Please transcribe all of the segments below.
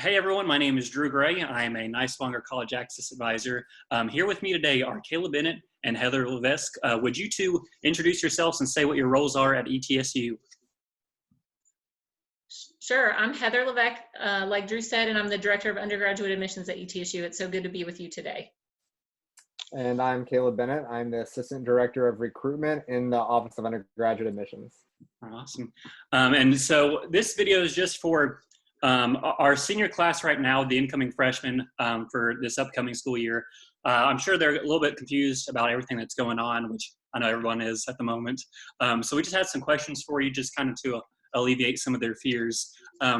Hey everyone, my name is Drew Gray. I am a Niswonger College Access Advisor. Here with me today are Caleb Bennett and Heather Levesque. Would you two introduce yourselves and say what your roles are at ETSU? Sure. I'm Heather Levesque, like Drew said, and I'm the Director of Undergraduate Admissions at ETSU. It's so good to be with you today. And I'm Caleb Bennett. I'm the Assistant Director of Recruitment in the Office of Undergraduate Admissions. Awesome. And so this video is just for our senior class right now, the incoming freshmen for this upcoming school year. I'm sure they're a little bit confused about everything that's going on, which I know everyone is at the moment. So we just had some questions for you just kind of to alleviate some of their fears.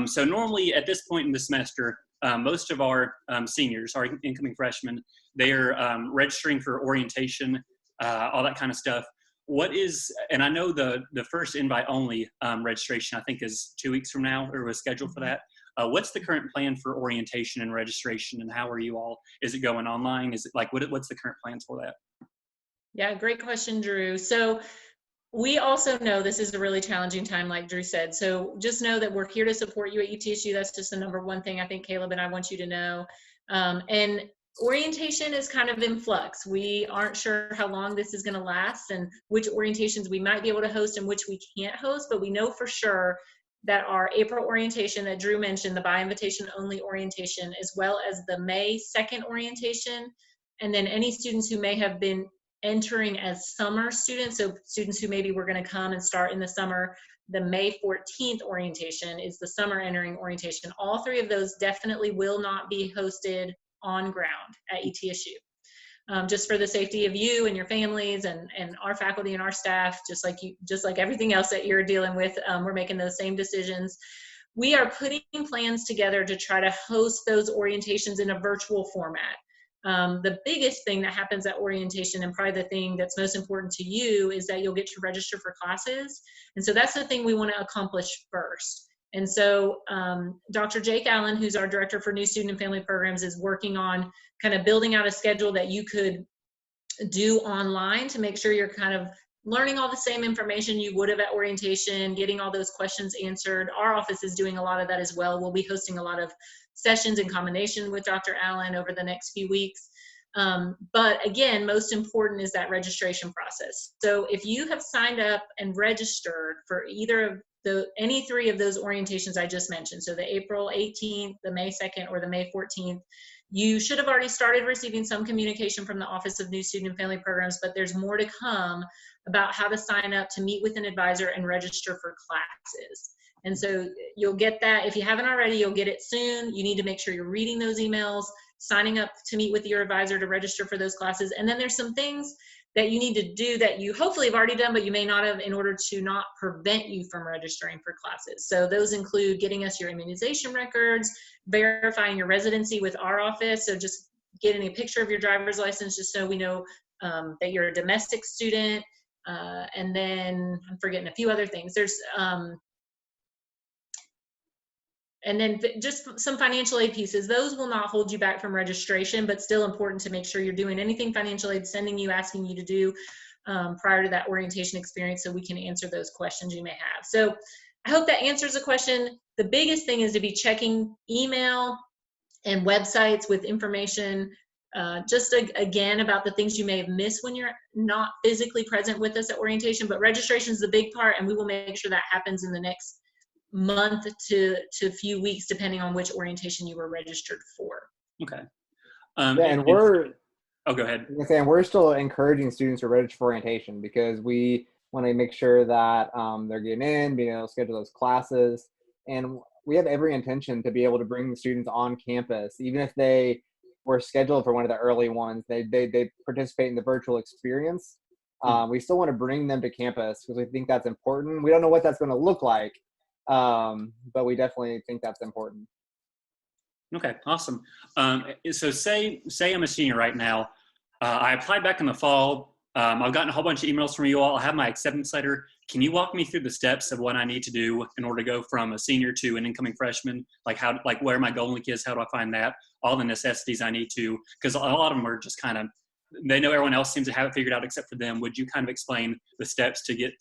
So normally at this point in the semester, most of our seniors, our incoming freshmen, they are registering for orientation, all that kind of stuff. What is, and I know the first invite only registration, I think is 2 weeks from now, or was scheduled for that. What's the current plan for orientation and registration, and how are you all? Is it going online? Is it like, what's the current plans for that? Yeah, great question, Drew. So we also know this is a really challenging time, like Drew said. So just know that we're here to support you at ETSU. That's just the number one thing I think Caleb and I want you to know. And orientation is kind of in flux. We aren't sure how long this is going to last and which orientations we might be able to host and which we can't host, but we know for sure that our April orientation that Drew mentioned, the by invitation only orientation, as well as the May 2nd orientation, and then any students who may have been entering as summer students, so students who maybe were going to come and start in the summer, the May 14th orientation is the summer entering orientation. All three of those definitely will not be hosted on ground at ETSU. Just for the safety of you and your families and our faculty and our staff, just like everything else that you're dealing with, we're making those same decisions. We are putting plans together to try to host those orientations in a virtual format. The biggest thing that happens at orientation, and probably the thing that's most important to you, is that you'll get to register for classes. And so that's the thing we want to accomplish first. And so Dr. Jake Allen, who's our Director for New Student and Family Programs, is working on kind of building out a schedule that you could do online to make sure you're kind of learning all the same information you would have at orientation, getting all those questions answered. Our office is doing a lot of that as well. We'll be hosting a lot of sessions in combination with Dr. Allen over the next few weeks. But again, most important is that registration process. So if you have signed up and registered for either of any three of those orientations I just mentioned, so the April 18th, the May 2nd, or the May 14th, you should have already started receiving some communication from the Office of New Student and Family Programs, but there's more to come about how to sign up to meet with an advisor and register for classes. And so you'll get that. If you haven't already, you'll get it soon. You need to make sure you're reading those emails, signing up to meet with your advisor to register for those classes. And then there's some things that you need to do that you hopefully have already done, but you may not have, in order to not prevent you from registering for classes. So those include getting us your immunization records, verifying your residency with our office. So just getting a picture of your driver's license, just so we know that you're a domestic student. And then I'm forgetting a few other things. There's, and then just some financial aid pieces. Those will not hold you back from registration, but still important to make sure you're doing anything financial aid sending you, asking you to do prior to that orientation experience, so we can answer those questions you may have. So I hope that answers the question. The biggest thing is to be checking email and websites with information just again about the things you may have missed when you're not physically present with us at orientation, but registration is the big part, and we will make sure that happens in the next month to a few weeks, depending on which orientation you were registered for. Okay. And we're, oh, go ahead. And we're still encouraging students to register for orientation because we want to make sure that they're getting in, being able to schedule those classes. And we have every intention to be able to bring the students on campus, even if they were scheduled for one of the early ones, they participate in the virtual experience. We still want to bring them to campus because we think that's important. We don't know what that's going to look like, but we definitely think that's important. Okay, awesome. So say I'm a senior right now. I applied back in the fall. I've gotten a whole bunch of emails from you all. I have my acceptance letter. Can you walk me through the steps of what I need to do in order to go from a senior to an incoming freshman? Like where my goal link is, how do I find that? All the necessities I need to, because a lot of them are just kind of, they know everyone else seems to have it figured out except for them. Would you kind of explain the steps to get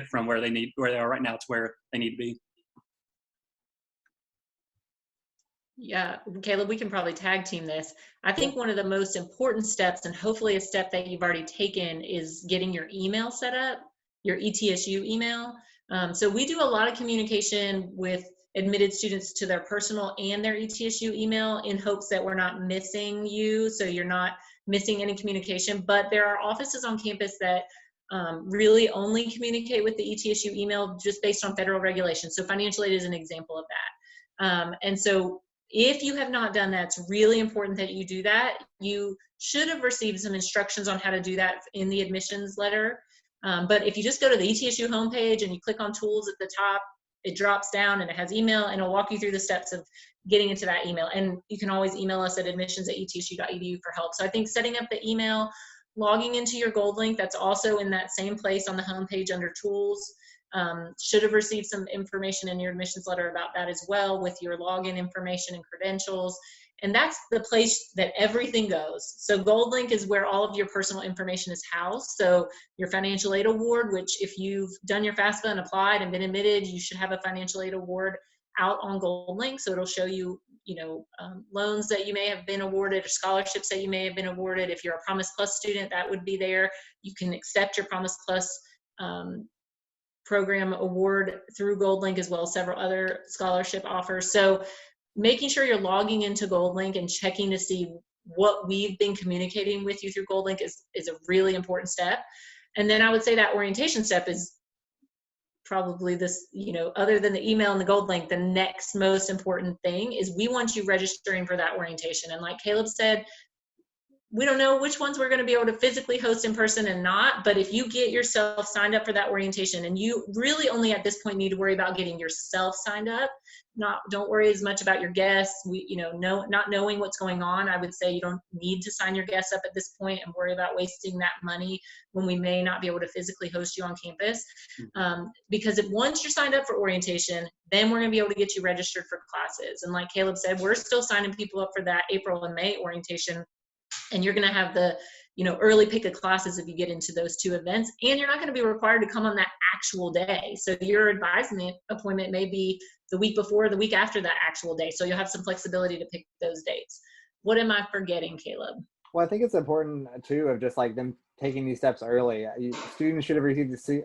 from where they are right now to where they need to be? Yeah, Caleb, we can probably tag team this. I Yeah. think one of the most important steps, and hopefully a step that you've already taken, is getting your email set up, your ETSU email. So we do a lot of communication with admitted students to their personal and their ETSU email in hopes that we're not missing you, so you're not missing any communication. But there are offices on campus that really only communicate with the ETSU email just based on federal regulations. So financial aid is an example of that. And so if you have not done that, it's really important that you do that. You should have received some instructions on how to do that in the admissions letter. But if you just go to the ETSU homepage and you click on tools at the top, it drops down and it has email, and it'll walk you through the steps of getting into that email. And you can always email us at admissions@etsu.edu for help. So I think setting up the email, logging into your Gold link, that's also in that same place on the homepage under tools. Should have received some information in your admissions letter about that as well, with your login information and credentials. And that's the place that everything goes. So Gold link is where all of your personal information is housed. So your financial aid award, which if you've done your FAFSA and applied and been admitted, you should have a financial aid award out on Gold link. So it'll show you, loans that you may have been awarded or scholarships that you may have been awarded. If you're a Promise Plus student, that would be there. You can accept your Promise Plus program award through Gold link, as well as several other scholarship offers. So making sure you're logging into Gold link and checking to see what we've been communicating with you through Gold link is a really important step. And then I would say that orientation step is probably this, other than the email and the Gold link, the next most important thing is we want you registering for that orientation. And like Caleb said, we don't know which ones we're going to be able to physically host in person and not, but if you get yourself signed up for that orientation, and you really only at this point need to worry about getting yourself signed up, don't worry as much about your guests. Not knowing what's going on, I would say you don't need to sign your guests up at this point and worry about wasting that money when we may not be able to physically host you on campus. Because once you're signed up for orientation, then we're going to be able to get you registered for classes. And like Caleb said, we're still signing people up for that April and May orientation. And you're going to have the, early pick of classes if you get into those two events, and you're not going to be required to come on that actual day. So your advisement appointment may be the week before, the week after that actual day. So you'll have some flexibility to pick those dates. What am I forgetting, Caleb? Well, I think it's important too of just like them taking these steps early. Students should have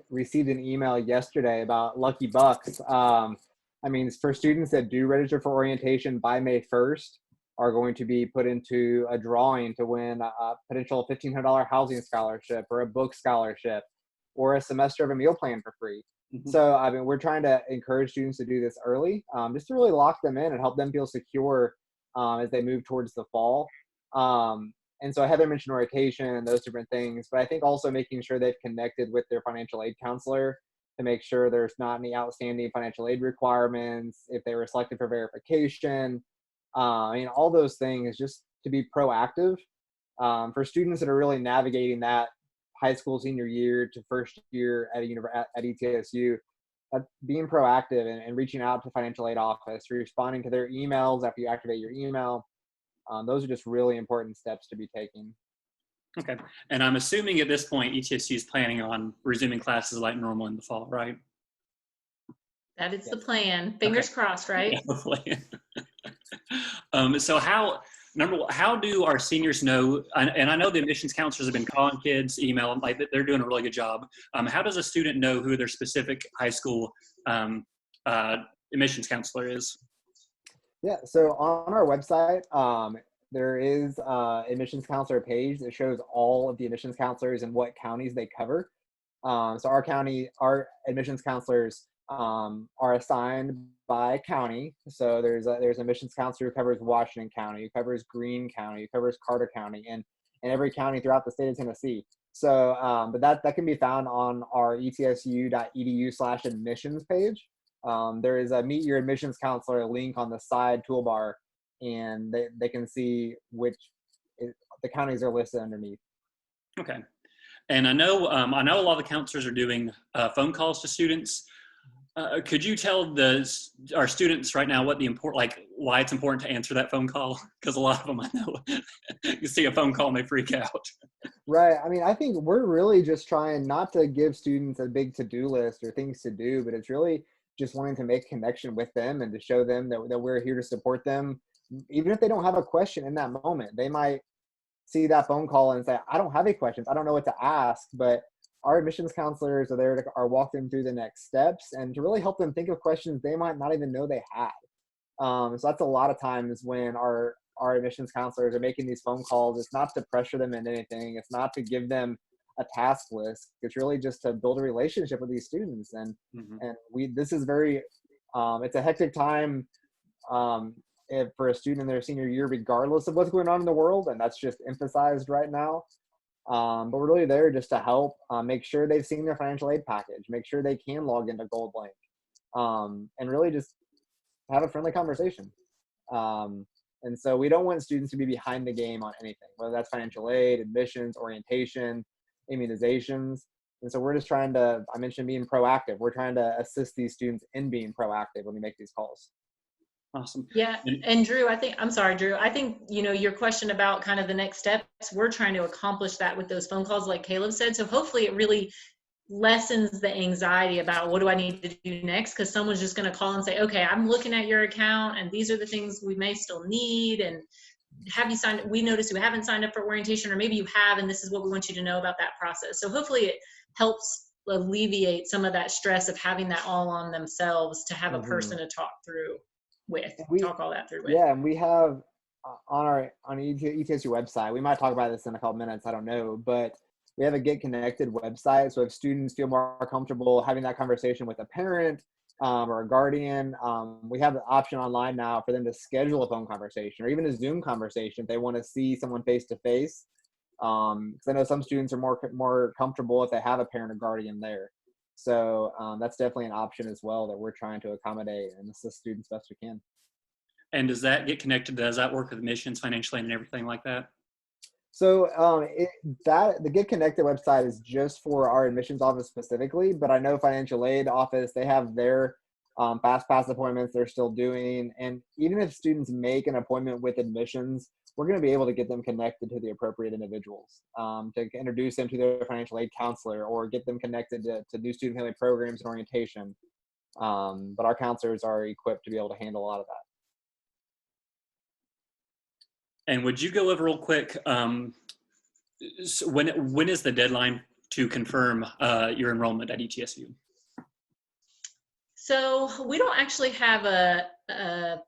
received an email yesterday about Lucky Bucks. For students that do register for orientation by May 1st, are going to be put into a drawing to win a potential $1,500 housing scholarship or a book scholarship or a semester of a meal plan for free. Mm-hmm. So, we're trying to encourage students to do this early, just to really lock them in and help them feel secure as they move towards the fall. And so Heather mentioned orientation and those different things, but I think also making sure they've connected with their financial aid counselor to make sure there's not any outstanding financial aid requirements, if they were selected for verification, all those things, just to be proactive for students that are really navigating that high school senior year to first year at ETSU. Being proactive and reaching out to financial aid office, responding to their emails after you activate your email. Those are just really important steps to be taking. Okay. And I'm assuming at this point, ETSU is planning on resuming classes like normal in the fall, right? That is the plan. Fingers crossed, right? Hopefully. So how do our seniors know, and I know the admissions counselors have been calling kids, email them, like they're doing a really good job. How does a student know who their specific high school admissions counselor is? Yeah, so on our website, there is admissions counselor page that shows all of the admissions counselors and what counties they cover. So our admissions counselors are assigned by county. So there's an admissions counselor who covers Washington County, who covers Greene County, who covers Carter County, and every county throughout the state of Tennessee. So, but that can be found on our etsu.edu/admissions page. There is a Meet Your Admissions Counselor link on the side toolbar, and they can see the counties are listed underneath. Okay. And I know a lot of the counselors are doing phone calls to students. Could you tell our students right now why it's important to answer that phone call? Because a lot of them, I know, you see a phone call and they freak out. Right. I think we're really just trying not to give students a big to-do list or things to do, but it's really just wanting to make connection with them and to show them that we're here to support them even if they don't have a question in that moment, they might see that phone call and say, I don't have any questions. I don't know what to ask, but our admissions counselors are there to walk them through the next steps and to really help them think of questions they might not even know they had. So that's a lot of times when our admissions counselors are making these phone calls. It's not to pressure them into anything. It's not to give them a task list. It's really just to build a relationship with these students. And this is very, it's a hectic time for a student in their senior year, regardless of what's going on in the world, and that's just emphasized right now. But we're really there just to help make sure they've seen their financial aid package, make sure they can log into GoldLink, and really just have a friendly conversation. And so we don't want students to be behind the game on anything, whether that's financial aid, admissions, orientation, immunizations. And so we're just trying to, I mentioned being proactive. We're trying to assist these students in being proactive when we make these calls. Awesome. Yeah. And Drew, I'm sorry, Drew, I think, your question about kind of the next steps, we're trying to accomplish that with those phone calls, like Caleb said. So hopefully it really lessens the anxiety about what do I need to do next, because someone's just going to call and say, okay, I'm looking at your account and these are the things we may still need, and have you signed, we noticed you haven't signed up for orientation, or maybe you have and this is what we want you to know about that process. So hopefully it helps alleviate some of that stress of having that all on themselves, to have a person to talk all that through with. Yeah, and we have on ETSU website, we might talk about this in a couple minutes, I don't know, but we have a Get Connected website. So if students feel more comfortable having that conversation with a parent or a guardian, we have the option online now for them to schedule a phone conversation or even a Zoom conversation if they want to see someone face to face. Because I know some students are more comfortable if they have a parent or guardian there. So that's definitely an option as well that we're trying to accommodate and assist students best we can. And does that get connected? Does that work with admissions, financial aid, and everything like that? So the Get Connected website is just for our admissions office specifically, but I know financial aid office, they have their fast pass appointments they're still doing. And even if students make an appointment with admissions, we're going to be able to get them connected to the appropriate individuals, to introduce them to their financial aid counselor or get them connected to new student family programs and orientation. But our counselors are equipped to be able to handle a lot of that. And would you go over real quick, so when is the deadline to confirm your enrollment at ETSU? So we don't actually have a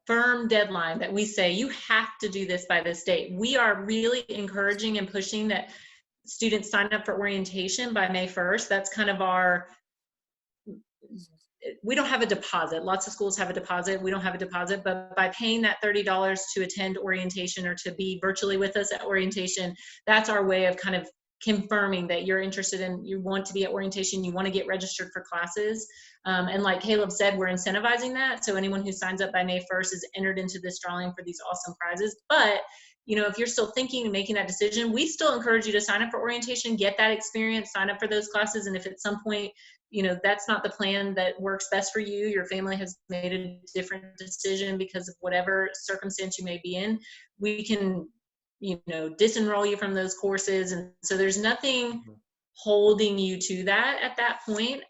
firm deadline that we say you have to do this by this date. We are really encouraging and pushing that students sign up for orientation by May 1st. That's kind of we don't have a deposit. Lots of schools have a deposit. We don't have a deposit, but by paying that $30 to attend orientation or to be virtually with us at orientation, that's our way of kind of confirming that you're interested in, you want to be at orientation, you want to get registered for classes. And like Caleb said, we're incentivizing that. So anyone who signs up by May 1st is entered into this drawing for these awesome prizes. But if you're still thinking and making that decision, we still encourage you to sign up for orientation, get that experience, sign up for those classes. And if at some point, that's not the plan that works best for you, your family has made a different decision because of whatever circumstance you may be in, we can, disenroll you from those courses. And so there's nothing holding you to that at that point.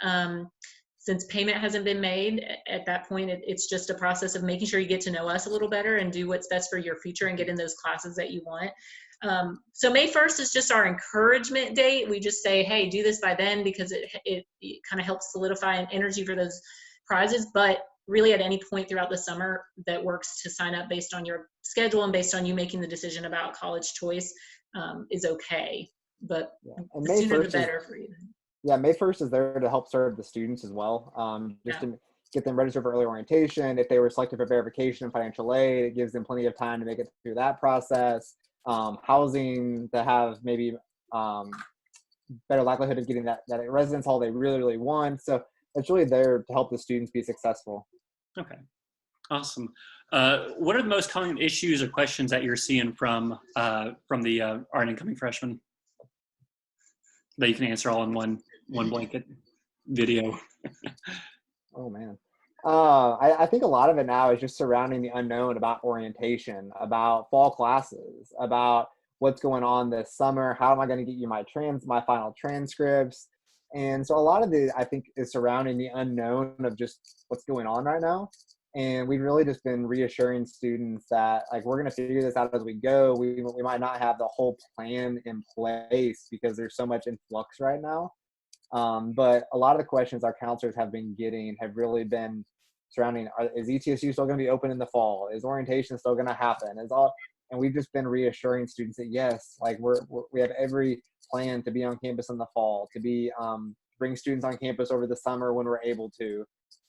Since payment hasn't been made at that point, it's just a process of making sure you get to know us a little better and do what's best for your future and get in those classes that you want. So May 1st is just our encouragement date. We just say, hey, do this by then, because it kind of helps solidify an energy for those prizes. But really at any point throughout the summer that works to sign up based on your schedule and based on you making the decision about college choice is okay. But the sooner the better for you. Yeah, May 1st is there to help serve the students as well, to get them registered for early orientation. If they were selected for verification and financial aid, it gives them plenty of time to make it through that process. Housing, to have maybe better likelihood of getting that residence hall they really, really want. So it's really there to help the students be successful. Okay, awesome. What are the most common issues or questions that you're seeing from the our incoming freshmen that you can answer all in one blanket video? Oh man. I think a lot of it now is just surrounding the unknown about orientation, about fall classes, about what's going on this summer. How am I going to get you my final transcripts? And so a lot of it, I think, is surrounding the unknown of just what's going on right now. And we've really just been reassuring students that like we're going to figure this out as we go. We might not have the whole plan in place because there's so much in flux right now. But a lot of the questions our counselors have been getting have really been surrounding, is ETSU still going to be open in the fall? Is orientation still going to happen? And we've just been reassuring students that yes, like we have every plan to be on campus in the fall, to be bring students on campus over the summer when we're able to,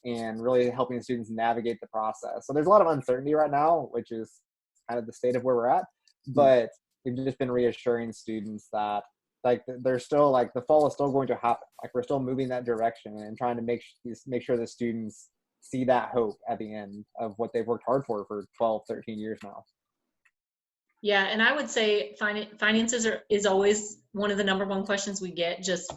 and really helping students navigate the process. So there's a lot of uncertainty right now, which is kind of the state of where we're at. But we've just been reassuring students that like there's still like the fall is still going to happen. Like we're still moving that direction and trying to make sure the students see that hope at the end of what they've worked hard for 12, 13 years now. Yeah, and I would say finances is always one of the number one questions we get just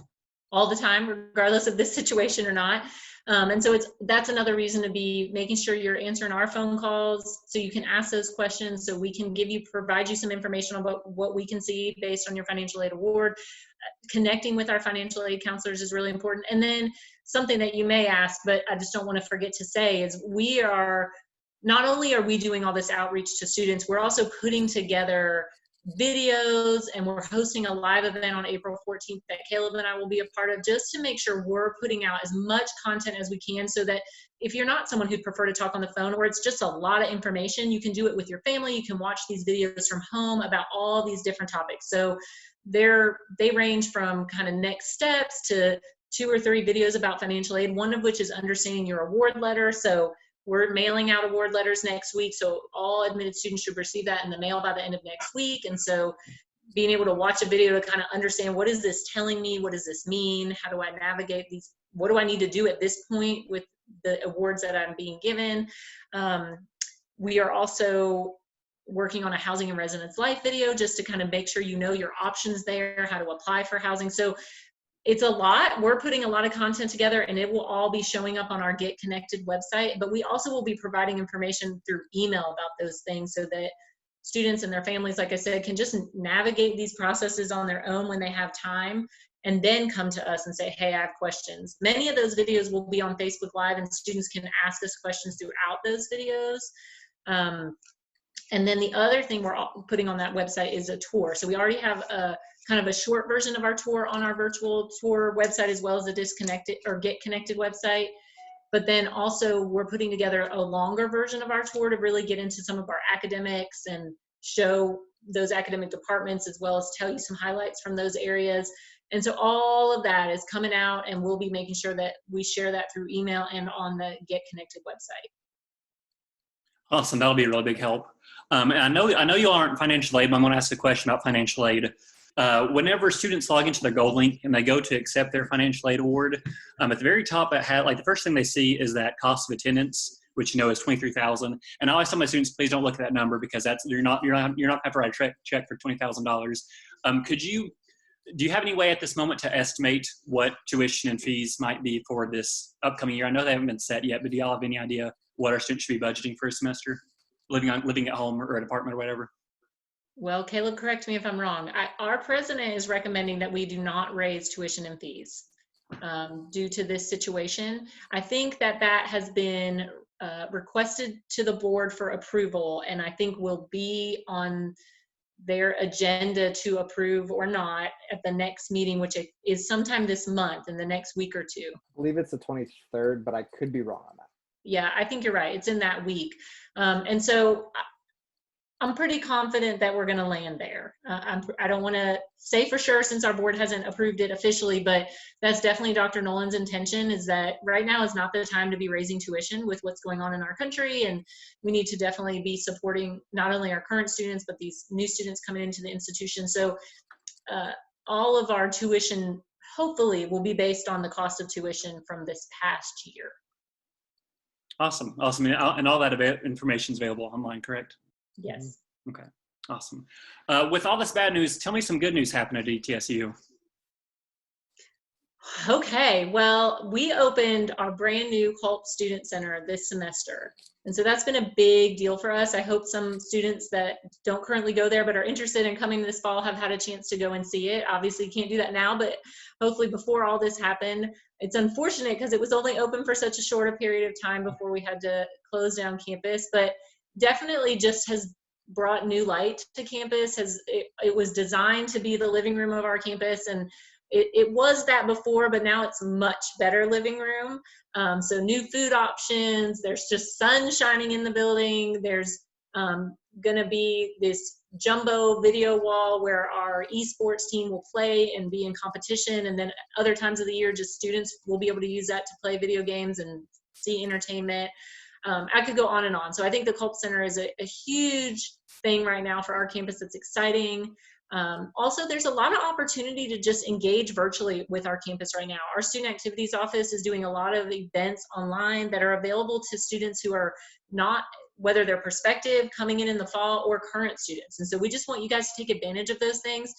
all the time, regardless of this situation or not. And so that's another reason to be making sure you're answering our phone calls so you can ask those questions, so we can provide you some information about what we can see based on your financial aid award. Connecting with our financial aid counselors is really important. And then something that you may ask, but I just don't want to forget to say, is not only are we doing all this outreach to students, we're also putting together videos, and we're hosting a live event on April 14th that Caleb and I will be a part of, just to make sure we're putting out as much content as we can, so that if you're not someone who'd prefer to talk on the phone, or it's just a lot of information, you can do it with your family. You can watch these videos from home about all these different topics. So they range from kind of next steps to 2 or 3 videos about financial aid, one of which is understanding your award letter. So we're mailing out award letters next week, so all admitted students should receive that in the mail by the end of next week. And so being able to watch a video to kind of understand, what is this telling me? What does this mean? How do I navigate these? What do I need to do at this point with the awards that I'm being given? We are also working on a housing and residence life video, just to kind of make sure you know your options there, how to apply for housing. So it's a lot. We're putting a lot of content together, and it will all be showing up on our Get Connected website, but we also will be providing information through email about those things, so that students and their families, like I said, can just navigate these processes on their own when they have time, and then come to us and say, hey, I have questions. Many of those videos will be on Facebook Live, and students can ask us questions throughout those videos. And then the other thing we're putting on that website is a tour. So we already have a kind of a short version of our tour on our virtual tour website, as well as a disconnected or Get Connected website. But then also we're putting together a longer version of our tour to really get into some of our academics and show those academic departments, as well as tell you some highlights from those areas. And so all of that is coming out, and we'll be making sure that we share that through email and on the Get Connected website. Awesome, that'll be a really big help. And I know you all aren't financial aid, but I'm going to ask a question about financial aid. Whenever students log into their Gold link and they go to accept their financial aid award, at the very top, it had, like, the first thing they see is that cost of attendance, which is $23,000. And I always tell my students, please don't look at that number, because you're not going to have to write a check for $20,000. Do you have any way at this moment to estimate what tuition and fees might be for this upcoming year? I know they haven't been set yet, but do y'all have any idea what our students should be budgeting for a semester, living at home or an apartment or whatever? Well, Caleb, correct me if I'm wrong. Our president is recommending that we do not raise tuition and fees due to this situation. I think that has been requested to the board for approval, and I think will be on their agenda to approve or not at the next meeting, which is sometime this month, in the next week or two. I believe it's the 23rd, but I could be wrong on that. Yeah, I think you're right. It's in that week. And so I'm pretty confident that we're going to land there. I don't want to say for sure, since our board hasn't approved it officially, but that's definitely Dr. Nolan's intention, is that right now is not the time to be raising tuition with what's going on in our country. And we need to definitely be supporting not only our current students, but these new students coming into the institution. So all of our tuition, hopefully, will be based on the cost of tuition from this past year. Awesome. And all that information is available online, correct? Yes. Okay, awesome. With all this bad news, tell me some good news happened at ETSU. Okay, well, we opened our brand new Culp Student Center this semester. And so that's been a big deal for us. I hope some students that don't currently go there but are interested in coming this fall have had a chance to go and see it. Obviously, you can't do that now, but hopefully before all this happened. It's unfortunate because it was only open for such a short a period of time before we had to close down campus, but definitely just has brought new light to campus. It was designed to be the living room of our campus, and it was that before, but now it's much better living room. So new food options, there's just sun shining in the building. There's gonna be this jumbo video wall where our esports team will play and be in competition. And then other times of the year, just students will be able to use that to play video games and see entertainment. I could go on and on. So I think the Culp Center is a huge thing right now for our campus that's exciting. Also, there's a lot of opportunity to just engage virtually with our campus right now. Our student activities office is doing a lot of events online that are available to students who are not, whether they're prospective, coming in the fall, or current students. And so we just want you guys to take advantage of those things.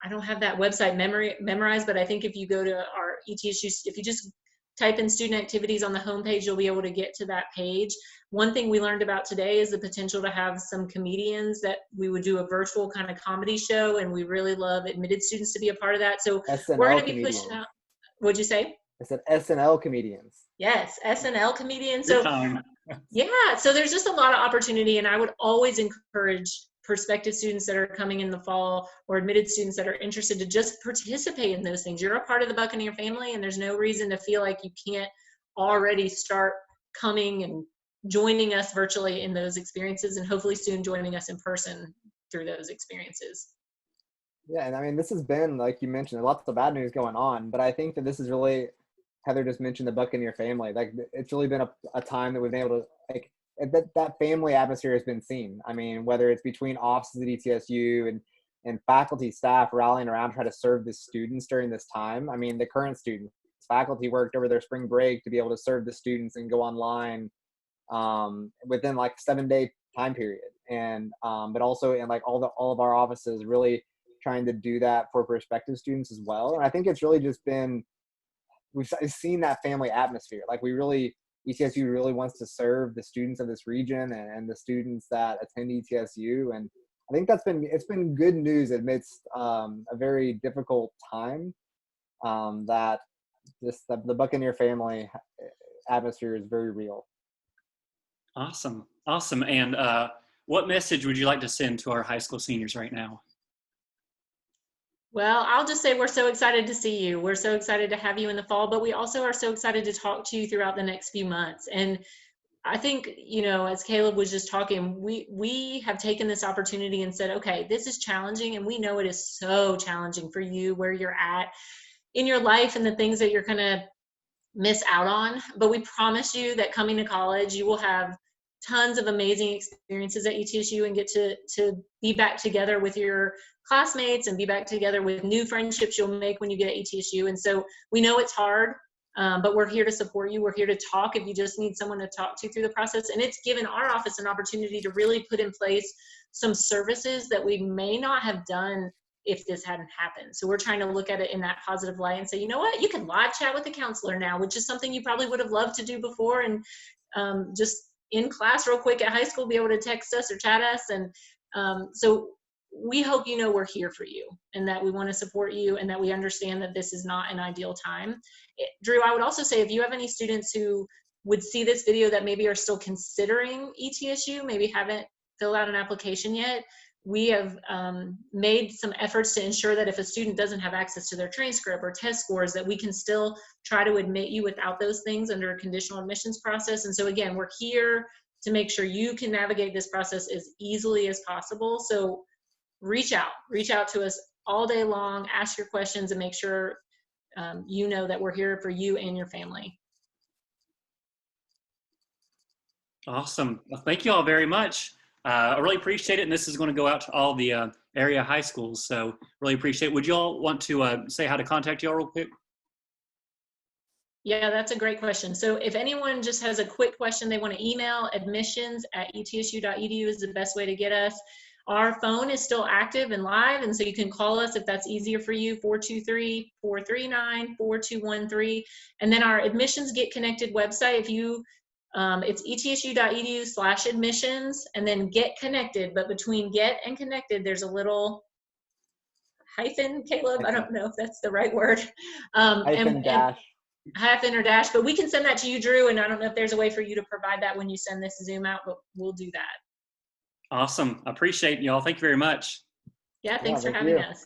I don't have that website memorized, but I think if you go to our ETSU, if you just type in student activities on the homepage, you'll be able to get to that page. One thing we learned about today is the potential to have some comedians that we would do a virtual kind of comedy show, and we really love admitted students to be a part of that. So we're SNL going to be comedians. pushing out. What'd you say? I said SNL comedians. Yes, SNL comedians. Good So time. yeah, so there's just a lot of opportunity, and I would always encourage prospective students that are coming in the fall or admitted students that are interested to just participate in those things. You're a part of the Buccaneer family, and there's no reason to feel like you can't already start coming and joining us virtually in those experiences, and hopefully soon joining us in person through those experiences. Yeah, and I mean, this has been, like you mentioned, lots of bad news going on, but I think that this is really, Heather just mentioned the Buccaneer family. Like, it's really been a time that we've been able to, like, that family atmosphere has been seen. I mean, whether it's between offices at ETSU and faculty, staff rallying around trying to serve the students during this time. I mean, the current students, faculty worked over their spring break to be able to serve the students and go online within like 7-day time period. And but also in like all of our offices really trying to do that for prospective students as well. And I think it's really just been, we've seen that family atmosphere. Like ETSU really wants to serve the students of this region and the students that attend ETSU. And I think it's been good news amidst a very difficult time, that the Buccaneer family atmosphere is very real. Awesome. Awesome. And what message would you like to send to our high school seniors right now? Well, I'll just say we're so excited to see you. We're so excited to have you in the fall, but we also are so excited to talk to you throughout the next few months. And I think, as Caleb was just talking, we have taken this opportunity and said, okay, this is challenging, and we know it is so challenging for you where you're at in your life and the things that you're going to miss out on. But we promise you that coming to college, you will have tons of amazing experiences at ETSU and get to be back together with your classmates and be back together with new friendships you'll make when you get at ETSU. And so we know it's hard, but we're here to support you. We're here to talk if you just need someone to talk to through the process. And it's given our office an opportunity to really put in place some services that we may not have done if this hadn't happened. So we're trying to look at it in that positive light and say, you know what, you can live chat with a counselor now, which is something you probably would have loved to do before. And just in class real quick at high school, be able to text us or chat us. And so we hope we're here for you and that we want to support you and that we understand that this is not an ideal time. Drew, I would also say if you have any students who would see this video that maybe are still considering ETSU, maybe haven't filled out an application yet, we have made some efforts to ensure that if a student doesn't have access to their transcript or test scores, that we can still try to admit you without those things under a conditional admissions process. And so again, we're here to make sure you can navigate this process as easily as possible. So reach out to us all day long, ask your questions, and make sure you know that we're here for you and your family. Awesome. Well, thank you all very much. I really appreciate it, and this is going to go out to all the area high schools, so really appreciate it. Would you all want to say how to contact you all real quick? Yeah, that's a great question. So if anyone just has a quick question they want to email, admissions@etsu.edu is the best way to get us. Our phone is still active and live, and so you can call us if that's easier for you, 423-439-4213. And then our admissions Get Connected website, if you, it's etsu.edu/admissions, and then Get Connected, but between Get and Connected, there's a little hyphen, Caleb, I don't know if that's the right word. Hyphen dash. Hyphen or dash, but we can send that to you, Drew, and I don't know if there's a way for you to provide that when you send this Zoom out, but we'll do that. Awesome. Appreciate y'all. Thank you very much. Yeah, thanks for thank having you. us.